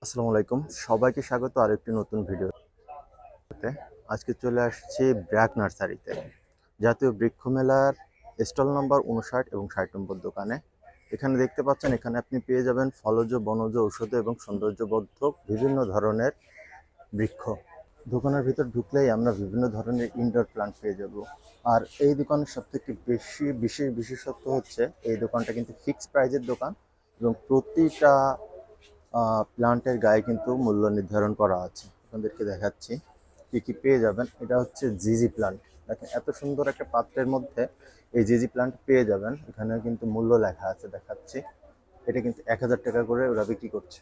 আসসালামু আলাইকুম, সবাইকে স্বাগত আরেকটি নতুন ভিডিওতে। আজকে চলে আসছি ব্র্যাক নার্সারিতে, জাতীয় বৃক্ষ মেলার স্টল নম্বর 59 এবং 60 নম্বর দোকানে। এখানে দেখতে পাচ্ছেন, এখানে আপনি পেয়ে যাবেন ফলজ, বনজ, ঔষধ এবং সৌন্দর্যবর্ধক বিভিন্ন ধরনের বৃক্ষ। দোকানের ভিতর ঢুকলেই আমরা বিভিন্ন ধরনের ইনডোর প্লান্ট পেয়ে যাব। আর এই দোকানের সবথেকে বেশি বিশেষত্ব হচ্ছে, এই দোকানটা কিন্তু ফিক্সড প্রাইজের দোকান এবং প্রতিটা প্লান্টের গায়ে কিন্তু মূল্য নির্ধারণ করা আছে। আপনাদেরকে দেখাচ্ছি কি কি পেয়ে যাবেন। এটা হচ্ছে জিজি প্লান্ট। দেখেন, এত সুন্দর একটা পাত্রের মধ্যে এই জিজি প্লান্ট পেয়ে যাবেন। এখানে কিন্তু মূল্য লেখা আছে, দেখাচ্ছি। এটা কিন্তু 1000 টাকা করে ওরা বিক্রি করছে।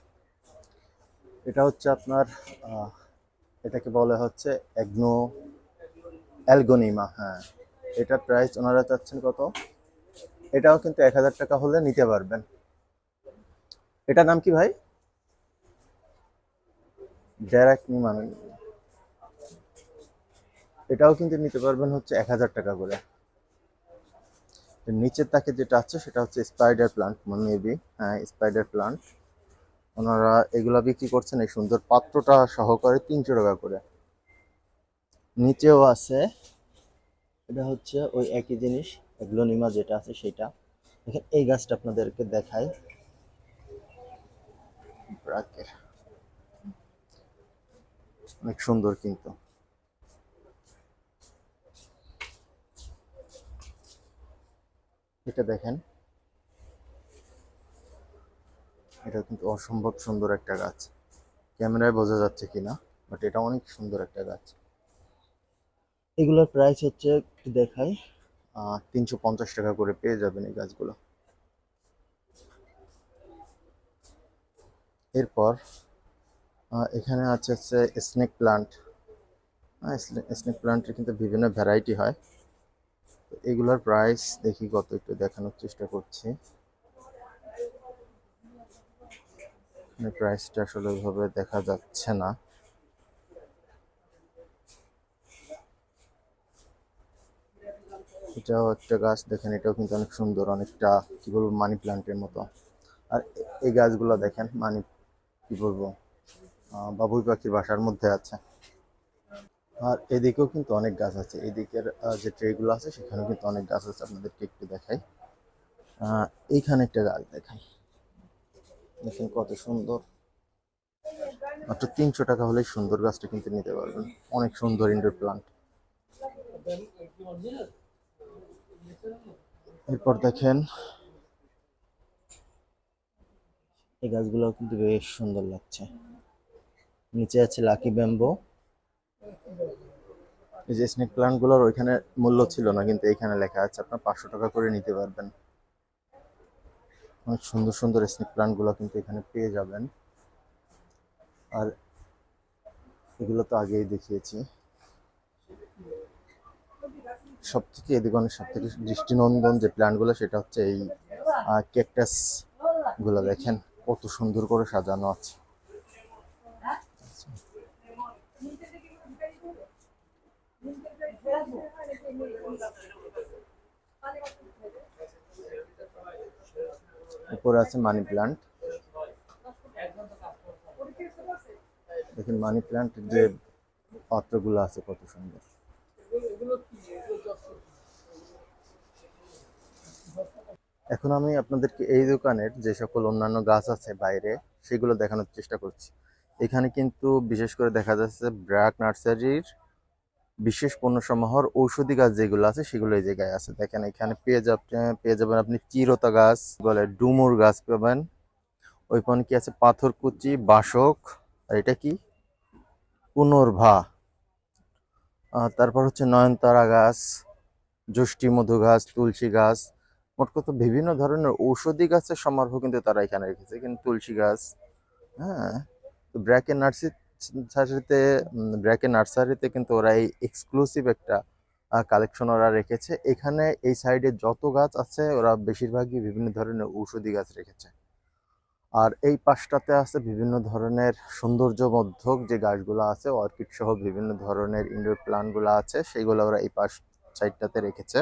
এটা হচ্ছে আপনার এটাকে বলা হচ্ছে অ্যালগোনিমা। হ্যাঁ, এটা প্রাইস ওনারা চাচ্ছেন কত? এটাও কিন্তু 1000 টাকা হলে নিতে পারবেন। এটার নাম কি ভাই? ডেরাক নিমা। এটাও কিন্তু নিতে পারবেন হচ্ছে 1000 টাকা করে। নিচের তাকে যেটা আছে সেটা হচ্ছে স্পাইডার প্লান্ট, মেবি। হ্যাঁ, স্পাইডার প্লান্ট। ওনারা এগুলা বিক্রি করছেন এই সুন্দর পাত্রটা সহকারে 300 টাকা করে। নিচেও আছে, এটা হচ্ছে ওই একই জিনিস, এগ্লোনিমা যেটা আছে সেটা। দেখেন, এই গাছটা আপনাদেরকে দেখাই। অনেক সুন্দর কিন্তু। এটা দেখেন, এটা কিন্তু অসম্ভব সুন্দর একটা গাছ। ক্যামেরায় বোঝা যাচ্ছে কিনা, বাট এটা অনেক সুন্দর একটা গাছ। এগুলোর প্রাইস হচ্ছে, একটু দেখাই, 350 টাকা করে পেয়ে যাবেন এই গাছগুলো। এরপর এখানে আছে হচ্ছে স্নেক প্লান্ট। স্নেক প্লান্টের কিন্তু বিভিন্ন ভ্যারাইটি হয়। তো এগুলোর প্রাইস দেখি কত, একটু দেখানোর চেষ্টা করছি। প্রাইসটা আসলে ওইভাবে দেখা যাচ্ছে না। এটাও একটা গাছ, দেখেন, এটাও কিন্তু অনেক সুন্দর, অনেকটা কি বলবো, মানি প্লান্টের মতো। আর এই গাছগুলো দেখেন, কি বলবো, বাবুই পাখির বাসার মধ্যে আছে। আর এদিকেও কিন্তু অনেক গাছ আছে, এদিকের যে ট্রেগুলো আছে সেখানেও কিন্তু অনেক গাছ আছে। আপনাদেরকে একটু দেখাই, এইখানে একটা গাছ দেখাই। দেখেন কত সুন্দর। মাত্র 300 টাকা হলেই সুন্দর গাছটা কিন্তু নিতে পারবেন। অনেক সুন্দর ইনডোর প্লান্ট। এরপর দেখেন, এই গাছগুলো কিন্তু বেশ সুন্দর লাগছে। নিচে আছে লাকি ব্যাম্বো। এই যে স্নেক প্লান্ট গুলোর ওইখানে মূল্য ছিল না, কিন্তু এখানে লেখা আছে আপনার 500 টাকা করে নিতে পারবেন। অনেক সুন্দর সুন্দর স্নেক প্লান্ট গুলো কিন্তু এখানে পেয়ে যাবেন। আর এগুলো তো আগেই দেখিয়েছি। সবথেকে এই দোকানের সবথেকে দৃষ্টিনন্দন যে প্ল্যান্ট গুলো, সেটা হচ্ছে এই ক্যাকটাস গুলো। দেখেন কত সুন্দর করে সাজানো আছে। উপরে আছে মানি প্লান্ট। দেখেন মানি প্লান্টের যে পাত্রগুলো আছে কত সুন্দর। এখন আমি আপনাদেরকে এই দোকানের যে সকল অন্যান্য গাছ আছে বাইরে, সেগুলো দেখানোর চেষ্টা করছি। এখানে কিন্তু বিশেষ করে দেখা যাচ্ছে ব্র্যাক নার্সারির বিশেষ পণ্য সমাহার ঔষধি গাছ যেগুলো আছে সেগুলো এই জায়গায় আছে। দেখেন, এখানে পেয়ে যাবেন আপনি চিরতা গাছ, বলে ডুমুর গাছ পাবেন। ওই পান কি আছে, পাথরকুচি, বাসক, আর এটা কি, পুনর্ভা। তারপর হচ্ছে নয়নতারা গাছ, যষ্টি মধু গাছ, তুলসী গাছ। মোট কথা বিভিন্ন ধরনের ঔষধি গাছের সমারোহ কিন্তু তারা এখানে রেখেছে। কিন্তু তুলসী গাছ, হ্যাঁ। তো ব্র্যাকের নার্সারিতে কিন্তু ওরা এই এক্সক্লুসিভ একটা কালেকশন ওরা রেখেছে। এখানে এই সাইডে যত গাছ আছে ওরা বেশিরভাগই বিভিন্ন ধরনের ঔষধি গাছ রেখেছে। আর এই পাশটাতে আছে বিভিন্ন ধরনের সৌন্দর্যবর্ধক যে গাছগুলো আছে, অর্কিড সহ বিভিন্ন ধরনের ইনডোর প্লান্ট গুলো আছে, সেগুলো ওরা এই পাশ সাইডটাতে রেখেছে।